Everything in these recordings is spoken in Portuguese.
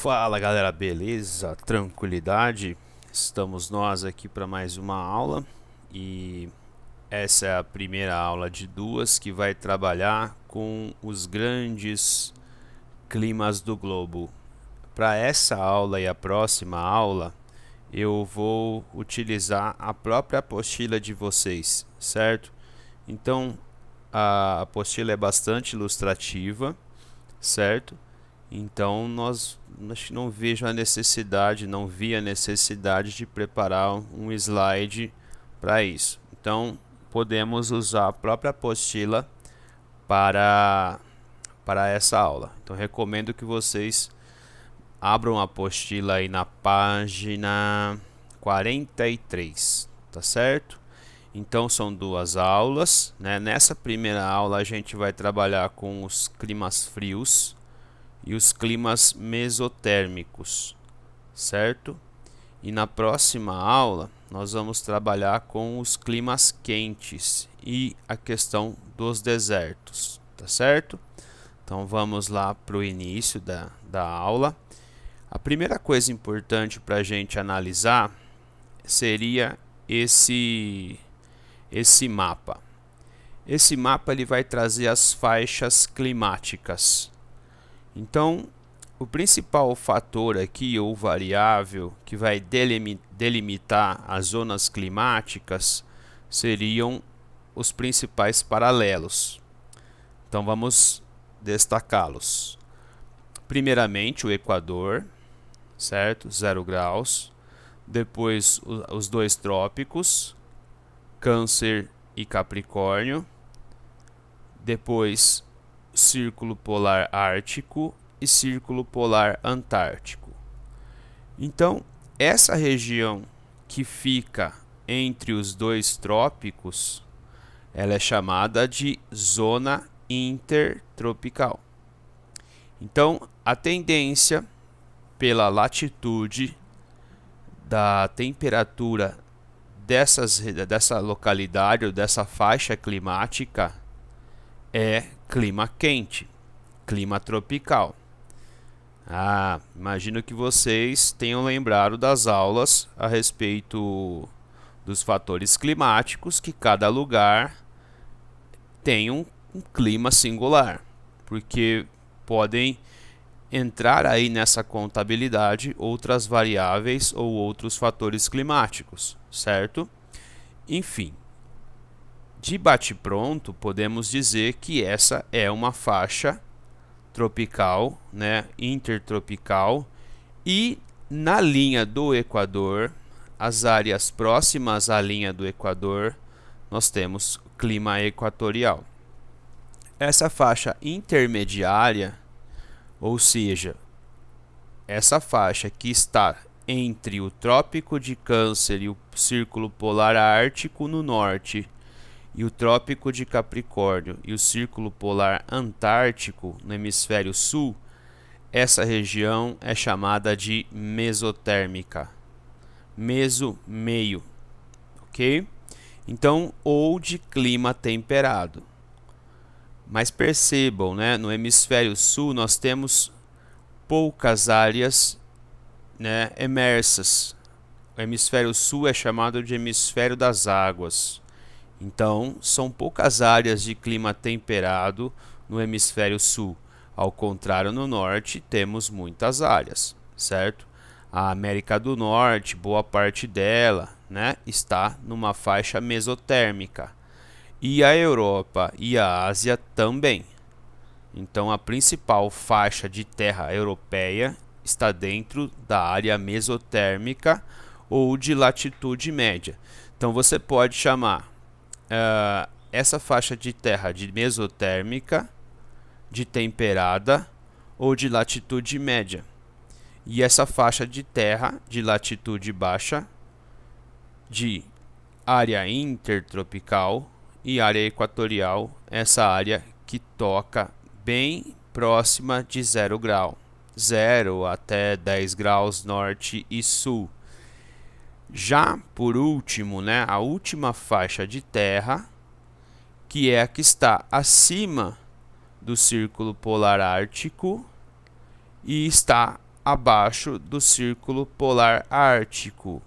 Fala galera, beleza? Tranquilidade? Estamos nós aqui para mais uma aula e essa é a primeira aula de duas que vai trabalhar com os grandes climas do globo. Para essa aula e a próxima aula, eu vou utilizar a própria apostila de vocês, certo? Então, a apostila é bastante ilustrativa, certo? Então nós não vejo a necessidade, não vi a necessidade de preparar um slide para isso. Então podemos usar a própria apostila para essa aula. Então recomendo que vocês abram a apostila aí na página 43, tá certo? Então são duas aulas, né? Nessa primeira aula a gente vai trabalhar com os climas frios e os climas mesotérmicos, certo? E na próxima aula nós vamos trabalhar com os climas quentes e a questão dos desertos, tá certo? Então vamos lá para o início da aula. A primeira coisa importante para a gente analisar seria esse mapa. Esse mapa ele vai trazer as faixas climáticas. Então, o principal fator aqui, ou variável, que vai delimitar as zonas climáticas, seriam os principais paralelos. Então, vamos destacá-los. Primeiramente, o Equador, certo? 0 graus. Depois, os dois trópicos, Câncer e Capricórnio. Depois, Círculo Polar Ártico e Círculo Polar Antártico. Então, essa região que fica entre os dois trópicos, ela é chamada de zona intertropical. Então, a tendência pela latitude da temperatura dessa localidade ou dessa faixa climática é clima quente, clima tropical. Imagino que vocês tenham lembrado das aulas a respeito dos fatores climáticos, que cada lugar tem um clima singular, porque podem entrar aí nessa contabilidade outras variáveis ou outros fatores climáticos, certo? Enfim, de bate-pronto, podemos dizer que essa é uma faixa tropical, né, intertropical, e na linha do Equador, as áreas próximas à linha do Equador, nós temos clima equatorial. Essa faixa intermediária, ou seja, essa faixa que está entre o Trópico de Câncer e o Círculo Polar Ártico no norte, e o Trópico de Capricórnio e o Círculo Polar Antártico no hemisfério sul, essa região é chamada de mesotérmica. Meio, ok? Então, ou de clima temperado. Mas percebam, né, no hemisfério sul nós temos poucas áreas, né, emersas. O hemisfério sul é chamado de hemisfério das águas. Então, são poucas áreas de clima temperado no hemisfério sul. Ao contrário, no norte, temos muitas áreas, certo? A América do Norte, boa parte dela, né, está numa faixa mesotérmica. E a Europa e a Ásia também. Então, a principal faixa de terra europeia está dentro da área mesotérmica ou de latitude média. Então, você pode chamar essa faixa de terra de mesotérmica, de temperada ou de latitude média. E essa faixa de terra de latitude baixa, de área intertropical e área equatorial, essa área que toca bem próxima de 0 grau, 0 até 10 graus norte e sul. Já por último, né, a última faixa de terra, que é a que está acima do Círculo Polar Ártico e está abaixo do Círculo Polar Ártico.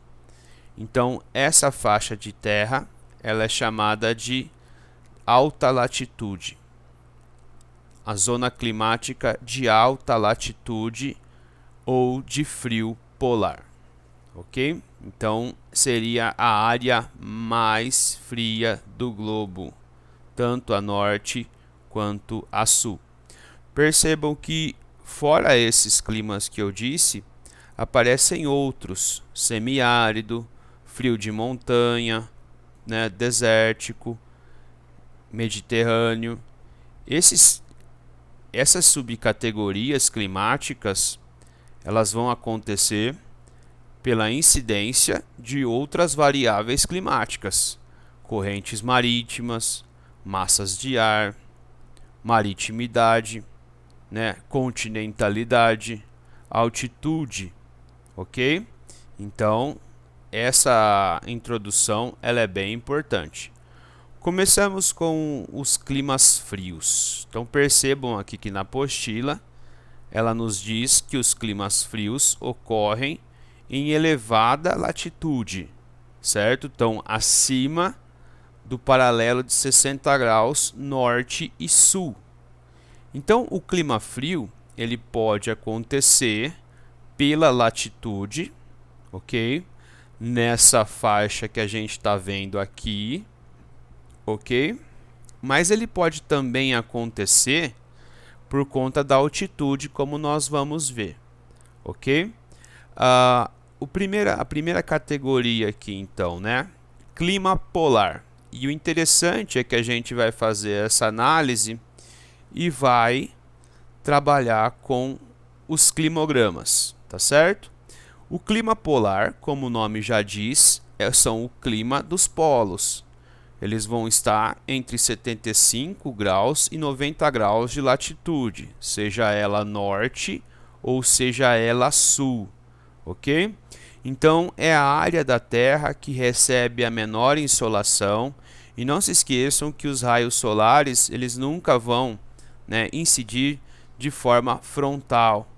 Então, essa faixa de terra ela é chamada de alta latitude. A zona climática de alta latitude ou de frio polar. Ok? Então, seria a área mais fria do globo, tanto a norte quanto a sul. Percebam que, fora esses climas que eu disse, aparecem outros: semiárido, frio de montanha, né, desértico, mediterrâneo. Essas subcategorias climáticas, elas vão acontecer pela incidência de outras variáveis climáticas, correntes marítimas, massas de ar, maritimidade, né, continentalidade, altitude, ok? Então, essa introdução ela é bem importante. Começamos com os climas frios. Então, percebam aqui que na apostila ela nos diz que os climas frios ocorrem em elevada latitude, certo? Então, acima do paralelo de 60 graus norte e sul. Então, o clima frio ele pode acontecer pela latitude, ok? Nessa faixa que a gente está vendo aqui, ok? Mas ele pode também acontecer por conta da altitude, como nós vamos ver, ok? A primeira categoria aqui, então, né? Clima polar. E o interessante é que a gente vai fazer essa análise e vai trabalhar com os climogramas, tá certo? O clima polar, como o nome já diz, são o clima dos polos. Eles vão estar entre 75 graus e 90 graus de latitude, seja ela norte ou seja ela sul, ok? Então, é a área da Terra que recebe a menor insolação. E não se esqueçam que os raios solares eles nunca vão, né, incidir de forma frontal.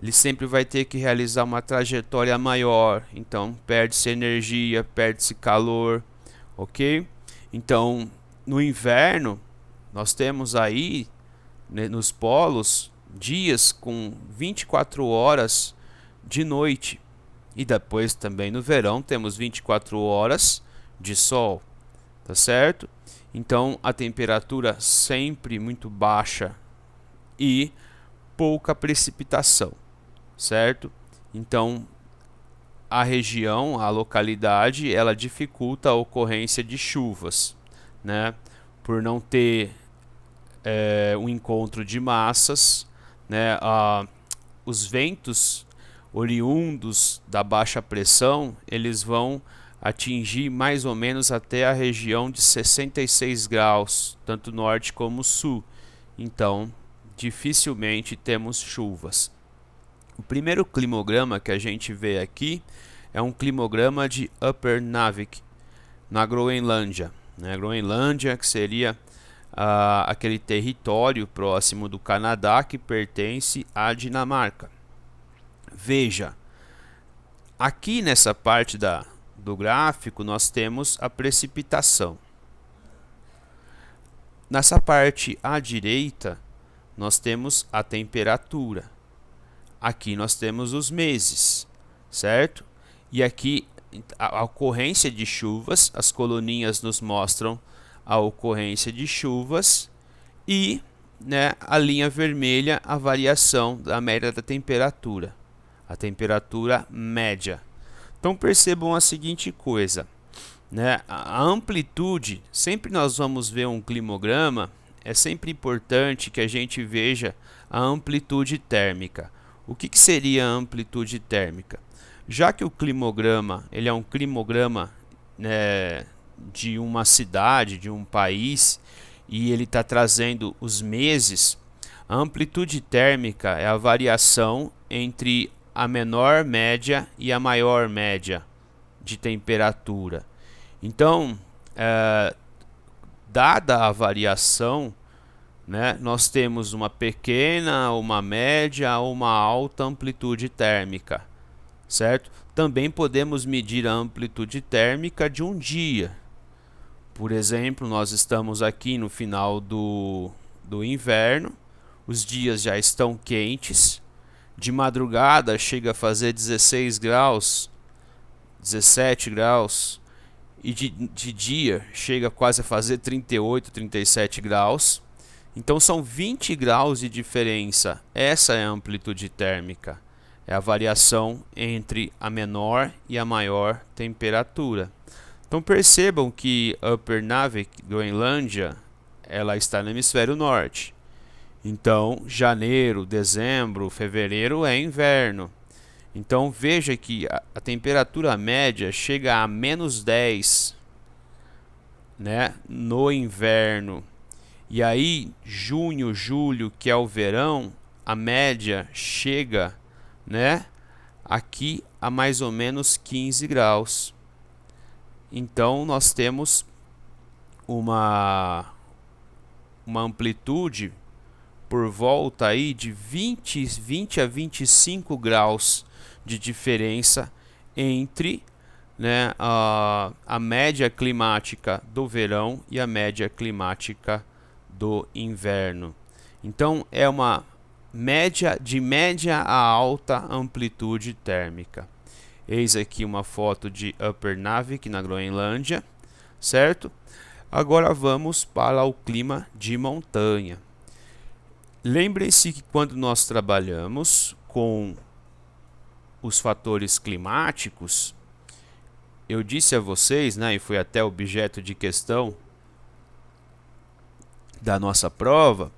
Ele sempre vai ter que realizar uma trajetória maior. Então, perde-se energia, perde-se calor, ok? Então, no inverno, nós temos aí, né, nos polos, dias com 24 horas de noite. E depois também no verão temos 24 horas de sol, tá certo? Então, a temperatura sempre muito baixa e pouca precipitação, certo? Então, a região, a localidade, ela dificulta a ocorrência de chuvas, né? Por não ter um encontro de massas, né? Os ventos oriundos da baixa pressão, eles vão atingir mais ou menos até a região de 66 graus, tanto norte como sul. Então, dificilmente temos chuvas. O primeiro climograma que a gente vê aqui é um climograma de Upernavik, na Groenlândia. Né? Groenlândia, que seria aquele território próximo do Canadá que pertence à Dinamarca. Veja, aqui nessa parte do gráfico nós temos a precipitação. Nessa parte à direita nós temos a temperatura. Aqui nós temos os meses, certo? E aqui a ocorrência de chuvas, as coluninhas nos mostram a ocorrência de chuvas e, né, a linha vermelha a variação da média da temperatura, a temperatura média. Então percebam a seguinte coisa, né? A amplitude, sempre nós vamos ver um climograma, é sempre importante que a gente veja a amplitude térmica. O que seria a amplitude térmica? Já que o climograma ele é um climograma, né, de uma cidade, de um país, e ele está trazendo os meses, a amplitude térmica é a variação entre a menor média e a maior média de temperatura. Então, dada a variação né, nós temos uma pequena, uma média ou uma alta amplitude térmica, certo? Também podemos medir a amplitude térmica de um dia. Por exemplo, nós estamos aqui no final do inverno, os dias já estão quentes, de madrugada chega a fazer 16 graus, 17 graus, e de dia chega quase a fazer 38, 37 graus. Então são 20 graus de diferença. Essa é a amplitude térmica. É a variação entre a menor e a maior temperatura. Então percebam que Upernavik, Groenlândia, ela está no hemisfério norte. Então janeiro, dezembro, fevereiro é inverno. Então veja que a temperatura média chega a -10, né, no inverno. E aí junho, julho, que é o verão, a média chega, né, aqui a mais ou menos 15 graus. Então nós temos uma amplitude por volta aí de 20 a 25 graus de diferença entre, né, a média climática do verão e a média climática do inverno. Então é uma média a alta amplitude térmica. Eis aqui uma foto de Upernavik na Groenlândia, certo? Agora vamos para o clima de montanha. Lembrem-se que quando nós trabalhamos com os fatores climáticos, eu disse a vocês, né, e foi até objeto de questão da nossa prova,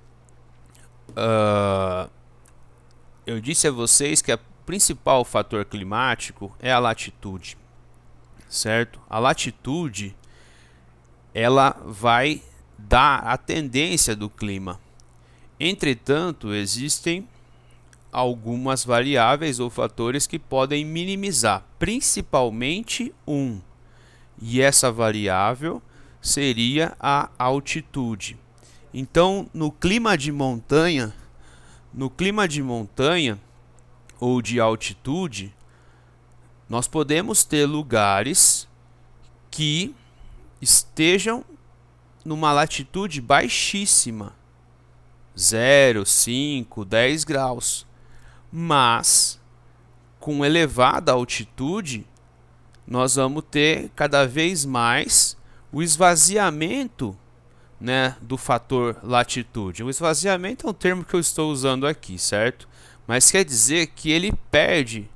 eu disse a vocês que o principal fator climático é a latitude, certo? A latitude, ela vai dar a tendência do clima. Entretanto, existem algumas variáveis ou fatores que podem minimizar, principalmente um, e essa variável seria a altitude. Então, no clima de montanha ou de altitude, nós podemos ter lugares que estejam numa latitude baixíssima, 0, 5, 10 graus. Mas com elevada altitude, nós vamos ter cada vez mais o esvaziamento, né, do fator latitude. O esvaziamento é um termo que eu estou usando aqui, certo? Mas quer dizer que ele perde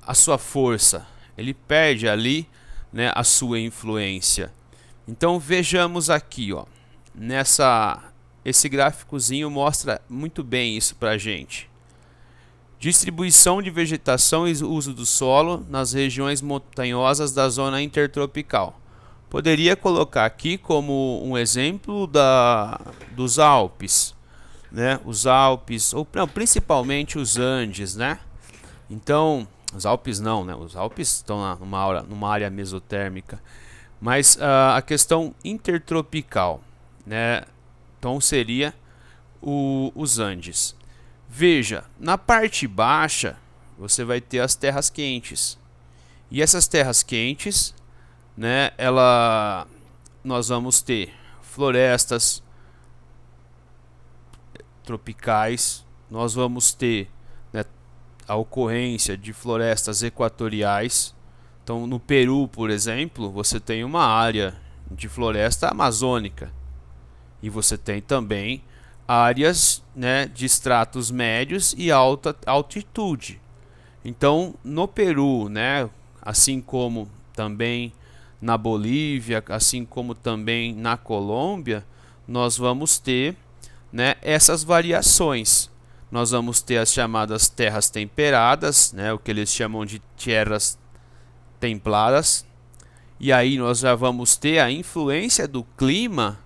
a sua força, ele perde ali, né, a sua influência. Então vejamos aqui, ó, esse gráficozinho mostra muito bem isso para a gente. Distribuição de vegetação e uso do solo nas regiões montanhosas da zona intertropical. Poderia colocar aqui como um exemplo dos Alpes, né? Os Alpes, ou não, principalmente os Andes, né? Então, os Alpes não, né? Os Alpes estão numa área mesotérmica, mas a questão intertropical, né? Então seria os Andes. Veja, na parte baixa você vai ter as terras quentes. E essas terras quentes, né, nós vamos ter florestas tropicais, nós vamos ter, né, a ocorrência de florestas equatoriais. Então, no Peru, por exemplo, você tem uma área de floresta amazônica. E você tem também áreas, né, de estratos médios e alta altitude. Então, no Peru, né, assim como também na Bolívia, assim como também na Colômbia, nós vamos ter, né, essas variações. Nós vamos ter as chamadas terras temperadas, né, o que eles chamam de tierras templadas. E aí nós já vamos ter a influência do clima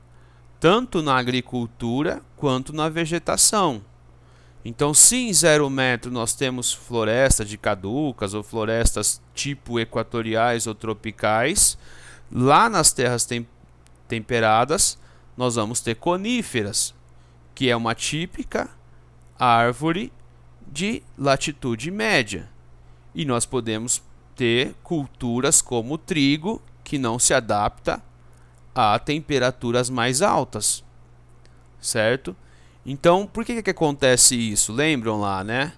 tanto na agricultura quanto na vegetação. Então, se em 0 metro nós temos florestas de caducas ou florestas tipo equatoriais ou tropicais, lá nas terras temperadas nós vamos ter coníferas. que é uma típica árvore de latitude média. E nós podemos ter culturas como o trigo, que não se adapta a temperaturas mais altas, certo? Então, por que acontece isso? Lembram lá, né?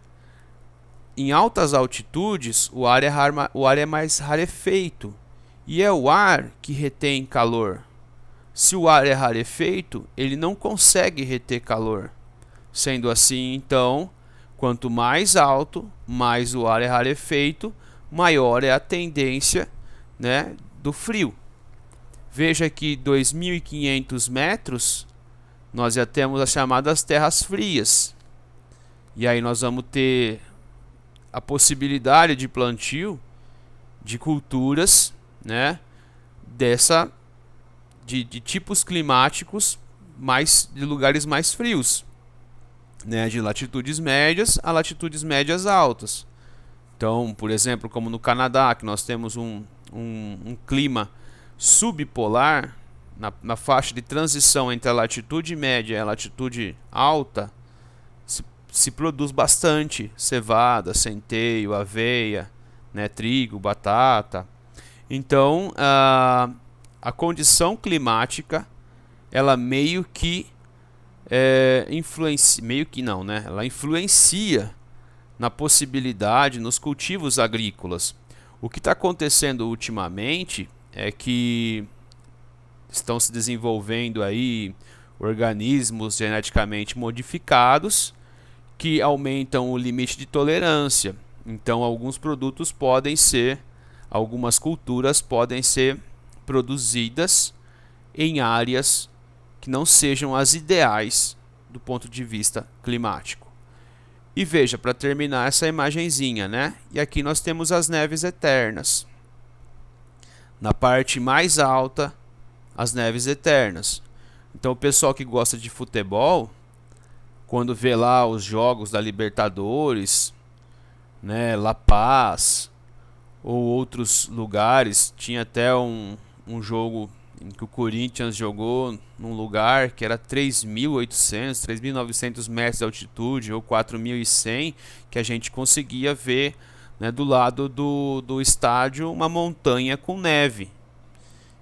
Em altas altitudes, o ar é mais rarefeito e é o ar que retém calor. Se o ar é rarefeito, ele não consegue reter calor. Sendo assim, então, quanto mais alto, mais o ar é rarefeito, maior é a tendência, né, do frio. Veja que 2.500 metros, nós já temos as chamadas terras frias. E aí nós vamos ter a possibilidade de plantio de culturas, né, de tipos climáticos de lugares mais frios, né, de latitudes médias a latitudes médias altas. Então, por exemplo, como no Canadá, que nós temos um clima subpolar, na faixa de transição entre a latitude média e a latitude alta, se produz bastante cevada, centeio, aveia, né, trigo, batata. Então, a condição climática, ela meio que influencia, meio que não, né? Ela influencia na possibilidade nos cultivos agrícolas. O que está acontecendo ultimamente é que estão se desenvolvendo aí organismos geneticamente modificados que aumentam o limite de tolerância. Então, algumas culturas podem ser produzidas em áreas que não sejam as ideais do ponto de vista climático. E veja, para terminar essa imagenzinha, né? E aqui nós temos as neves eternas. Na parte mais alta, as neves eternas. Então, o pessoal que gosta de futebol, quando vê lá os jogos da Libertadores, né, La Paz ou outros lugares, tinha até um jogo em que o Corinthians jogou num lugar que era 3.800, 3.900 metros de altitude ou 4.100, que a gente conseguia ver, né, do lado do estádio uma montanha com neve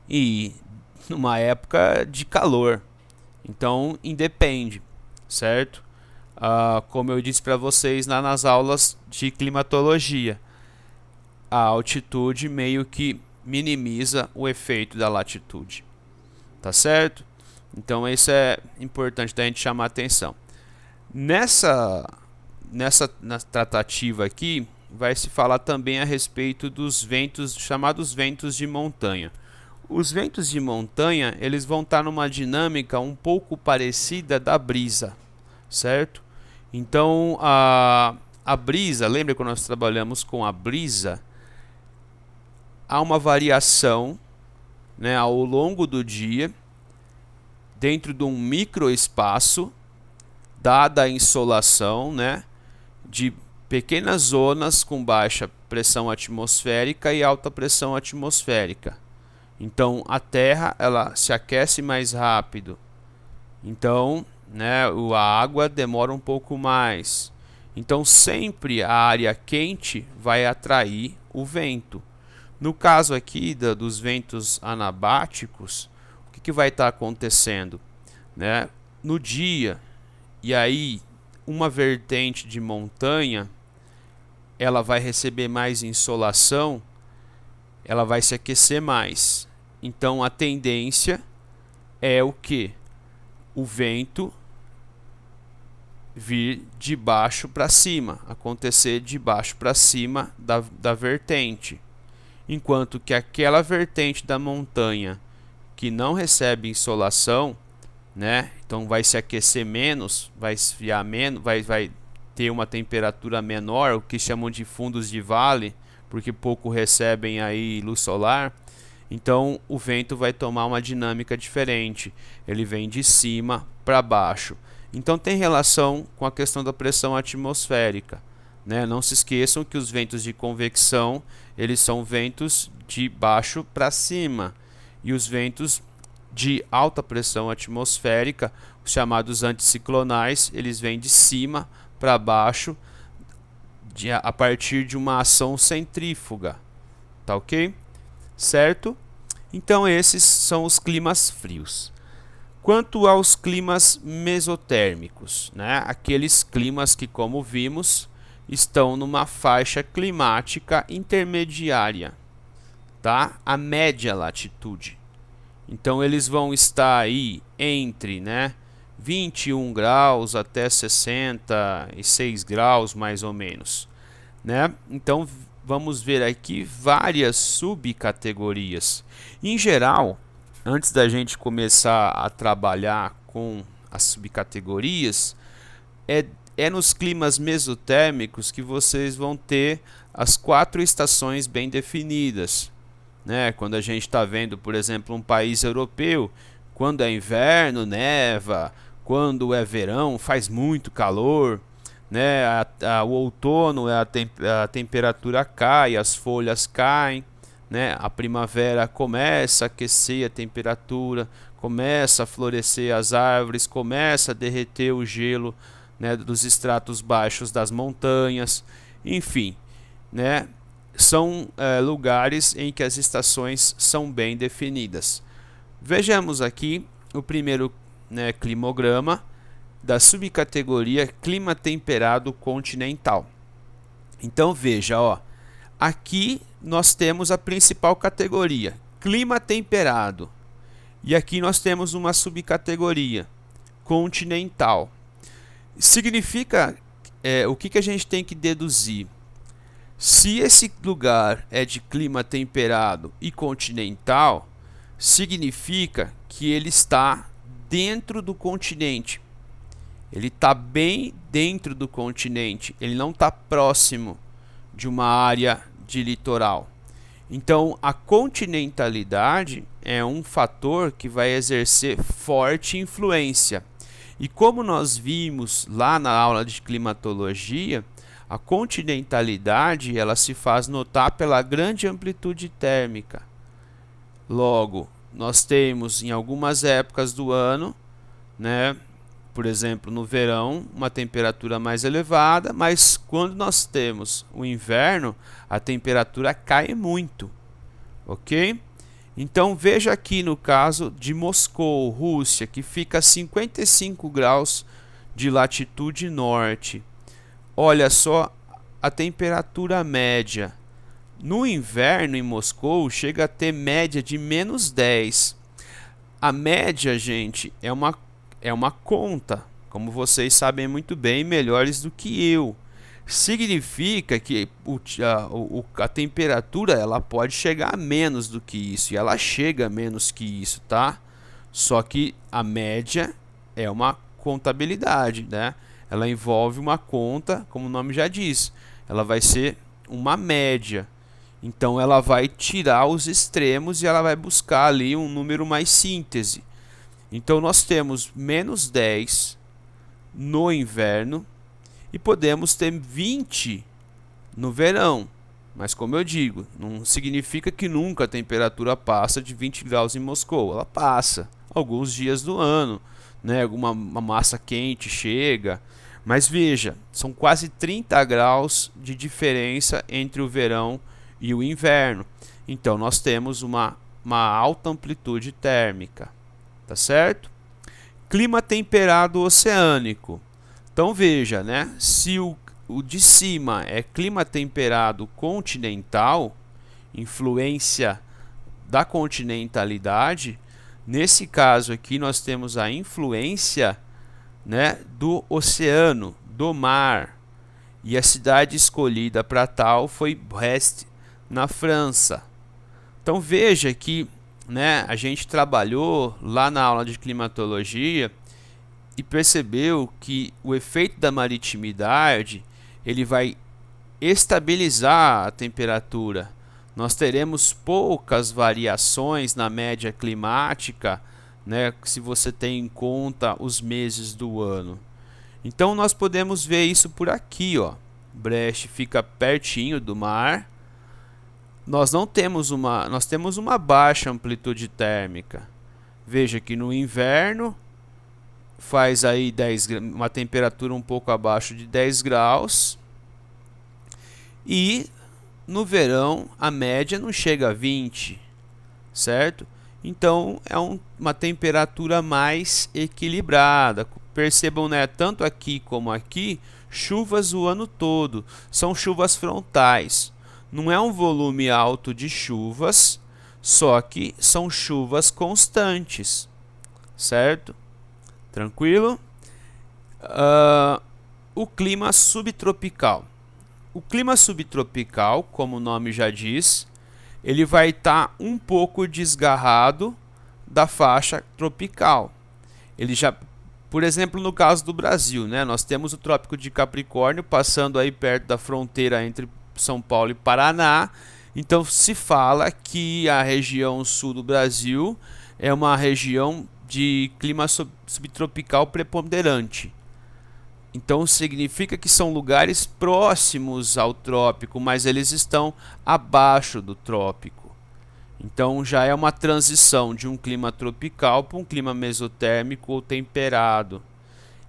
e numa época de calor. Então independe, certo? Como eu disse para vocês lá nas aulas de climatologia, a altitude meio que minimiza o efeito da latitude, tá certo? Então isso é importante da gente chamar a atenção. Nessa tratativa aqui vai se falar também a respeito dos ventos, chamados ventos de montanha. Os ventos de montanha, eles vão estar numa dinâmica um pouco parecida da brisa, certo? Então a brisa, lembra quando nós trabalhamos com a brisa? Há uma variação, né, ao longo do dia, dentro de um microespaço, dada a insolação, né, de pequenas zonas com baixa pressão atmosférica e alta pressão atmosférica. Então a Terra ela se aquece mais rápido. Então, né, a água demora um pouco mais. Então sempre a área quente vai atrair o vento. No caso aqui dos ventos anabáticos, o que vai estar acontecendo, né? No dia, e aí uma vertente de montanha, ela vai receber mais insolação, ela vai se aquecer mais. Então a tendência é o que? O vento vir de baixo para cima, acontecer de baixo para cima da vertente. Enquanto que aquela vertente da montanha que não recebe insolação, né, então vai se aquecer menos, vai esfriar menos, vai ter uma temperatura menor, o que chamam de fundos de vale, porque pouco recebem aí luz solar. Então o vento vai tomar uma dinâmica diferente, ele vem de cima para baixo. Então tem relação com a questão da pressão atmosférica, né? Não se esqueçam que os ventos de convecção, eles são ventos de baixo para cima, e os ventos de alta pressão atmosférica, os chamados anticiclonais, eles vêm de cima para baixo a partir de uma ação centrífuga, tá ok? Certo? Então esses são os climas frios. Quanto aos climas mesotérmicos, né? Aqueles climas que, como vimos, estão numa faixa climática intermediária, tá? A média latitude. Então eles vão estar aí entre, né, 21 graus até 66 graus mais ou menos, né? Então vamos ver aqui várias subcategorias. Em geral, antes da gente começar a trabalhar com as subcategorias, é nos climas mesotérmicos que vocês vão ter as 4 estações bem definidas, né? Quando a gente está vendo, por exemplo, um país europeu, quando é inverno, neva, quando é verão, faz muito calor, né? O outono, a temperatura cai, as folhas caem, né? A primavera começa a aquecer a temperatura, começa a florescer as árvores, começa a derreter o gelo, né, dos estratos baixos das montanhas, enfim, né? São lugares em que as estações são bem definidas. Vejamos aqui o primeiro, né, climograma da subcategoria clima temperado continental. Então veja, ó, aqui nós temos a principal categoria, clima temperado, e aqui nós temos uma subcategoria, continental. Significa, o que a gente tem que deduzir? Se esse lugar é de clima temperado e continental, significa que ele está dentro do continente. Ele está bem dentro do continente, ele não está próximo de uma área de litoral. Então, a continentalidade é um fator que vai exercer forte influência. E como nós vimos lá na aula de climatologia, a continentalidade ela se faz notar pela grande amplitude térmica. Logo, nós temos em algumas épocas do ano, né, por exemplo, no verão, uma temperatura mais elevada, mas quando nós temos o inverno, a temperatura cai muito, ok? Então veja aqui no caso de Moscou, Rússia, que fica a 55 graus de latitude norte. Olha só a temperatura média. No inverno em Moscou chega a ter média de -10. A média, gente, é uma conta, como vocês sabem muito bem, melhores do que eu. Significa que a temperatura ela pode chegar a menos do que isso, e ela chega a menos que isso, tá? Só que a média é uma contabilidade, né? Ela envolve uma conta, como o nome já diz, ela vai ser uma média. Então ela vai tirar os extremos e ela vai buscar ali um número mais síntese. Então nós temos -10 no inverno e podemos ter 20 no verão. Mas como eu digo, não significa que nunca a temperatura passa de 20 graus em Moscou. Ela passa alguns dias do ano, né? Alguma massa quente chega. Mas veja, são quase 30 graus de diferença entre o verão e o inverno. Então nós temos uma alta amplitude térmica, tá certo? Clima temperado oceânico. Então veja, né? Se o de cima é clima temperado continental, influência da continentalidade, nesse caso aqui nós temos a influência, né, do oceano, do mar. E a cidade escolhida para tal foi Brest, na França. Então veja que, né, a gente trabalhou lá na aula de climatologia e percebeu que o efeito da maritimidade ele vai estabilizar a temperatura. Nós teremos poucas variações na média climática, né, se você tem em conta os meses do ano. Então nós podemos ver isso por aqui, ó. Brest fica pertinho do mar. Nós temos uma baixa amplitude térmica, Veja que no inverno faz aí uma temperatura um pouco abaixo de 10 graus. E no verão a média não chega a 20, certo? Então é uma temperatura mais equilibrada. Percebam, né, tanto aqui como aqui, chuvas o ano todo. São chuvas frontais. Não é um volume alto de chuvas, só que são chuvas constantes, certo? Tranquilo? O clima subtropical. O clima subtropical, como o nome já diz, ele vai estar um pouco desgarrado da faixa tropical. Ele já, por exemplo, no caso do Brasil, né, nós temos o Trópico de Capricórnio passando aí perto da fronteira entre São Paulo e Paraná. Então se fala que a região sul do Brasil é uma região de clima subtropical preponderante. Então significa que são lugares próximos ao trópico, mas eles estão abaixo do trópico. Então já é uma transição de um clima tropical para um clima mesotérmico ou temperado.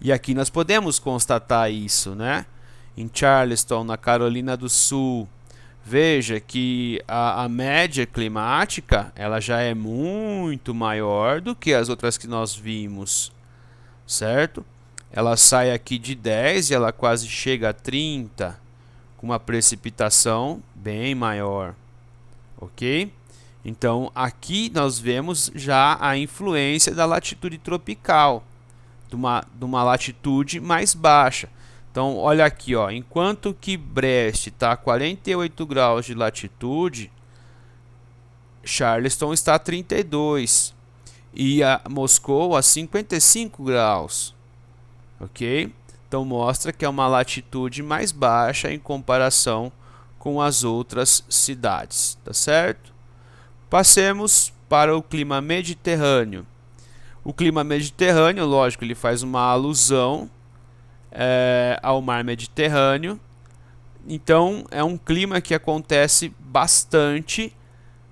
E aqui nós podemos constatar isso, né? Em Charleston, na Carolina do Sul, veja que a média climática ela já é muito maior do que as outras que nós vimos, certo? Ela sai aqui de 10 e ela quase chega a 30, com uma precipitação bem maior, ok? Então aqui nós vemos já a influência da latitude tropical, de uma latitude mais baixa. Então olha aqui, ó, enquanto que Brest está a 48 graus de latitude, Charleston está a 32 e a Moscou a 55 graus. Ok? Então mostra que é uma latitude mais baixa em comparação com as outras cidades, tá certo? Passemos para o clima mediterrâneo. O clima mediterrâneo, lógico, ele faz uma alusão ao mar Mediterrâneo. Então é um clima que acontece bastante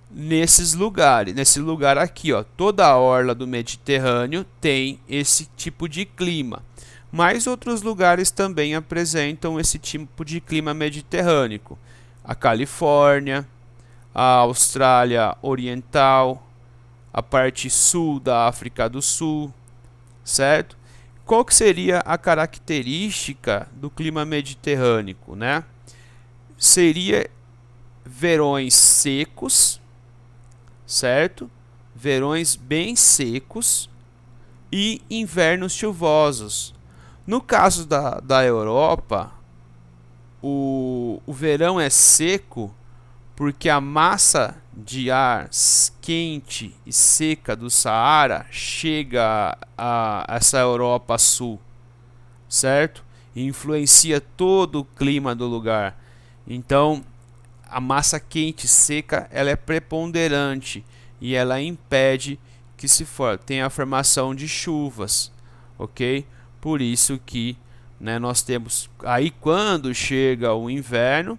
nesses lugares. Nesse lugar aqui, ó, toda a orla do Mediterrâneo tem esse tipo de clima. Mas outros lugares também apresentam esse tipo de clima mediterrâneo. A Califórnia, a Austrália Oriental, a parte sul da África do Sul, certo? Qual que seria a característica do clima mediterrâneo, né? Seria verões secos, certo? Verões bem secos e invernos chuvosos. No caso da Europa, o verão é seco porque a massa de ar quente e seca do Saara chega a essa Europa sul, certo? E influencia todo o clima do lugar. Então, a massa quente e seca ela é preponderante e ela impede que tenha a formação de chuvas, ok? Por isso que, né, nós temos aí quando chega o inverno,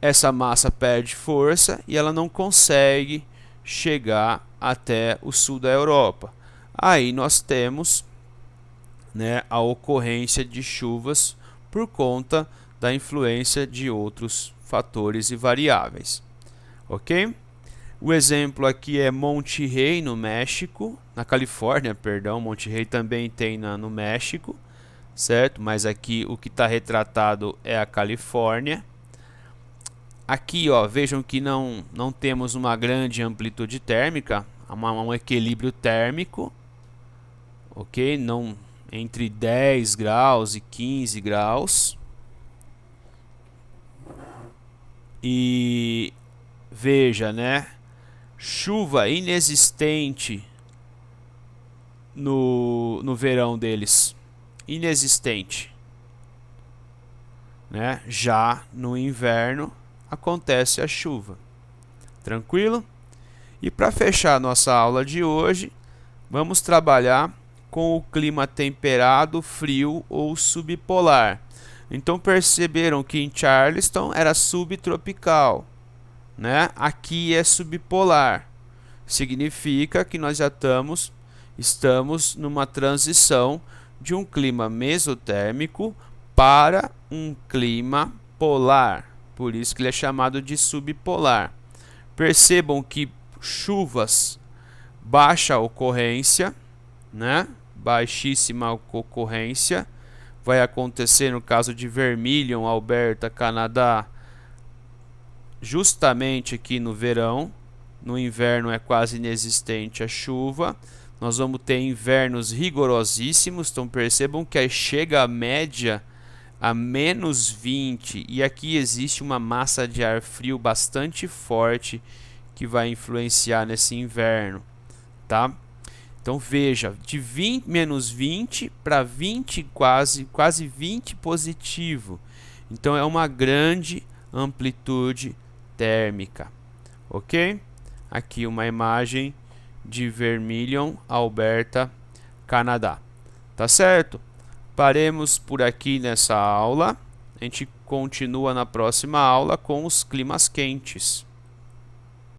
essa massa perde força e ela não consegue chegar até o sul da Europa. Aí nós temos, né, a ocorrência de chuvas por conta da influência de outros fatores e variáveis, ok? O exemplo aqui é Monte Rey, no México, na Califórnia, perdão. Monte Rey também tem no México, certo? Mas aqui o que está retratado é a Califórnia. Aqui, ó, vejam que não temos uma grande amplitude térmica, um equilíbrio térmico, ok? Não, entre 10 graus e 15 graus. E veja, né? Chuva inexistente no verão deles, inexistente, né? Já no inverno acontece a chuva. Tranquilo? E para fechar nossa aula de hoje, vamos trabalhar com o clima temperado, frio ou subpolar. Então perceberam que em Charleston era subtropical, né? Aqui é subpolar. significa que nós já estamos numa transição de um clima mesotérmico para um clima polar. Por isso que ele é chamado de subpolar. Percebam que chuvas baixa ocorrência, né? Baixíssima ocorrência, vai acontecer no caso de Vermilion, Alberta, Canadá, justamente aqui no verão. No inverno é quase inexistente a chuva. Nós vamos ter invernos rigorosíssimos, então percebam que aí chega a média a menos 20, e aqui existe uma massa de ar frio bastante forte que vai influenciar nesse inverno, tá? Então veja, de menos 20 para 20, quase 20 positivo. Então é uma grande amplitude térmica, ok? Aqui uma imagem de Vermilion, Alberta, Canadá. Tá certo? Paremos por aqui nessa aula. A gente continua na próxima aula com os climas quentes.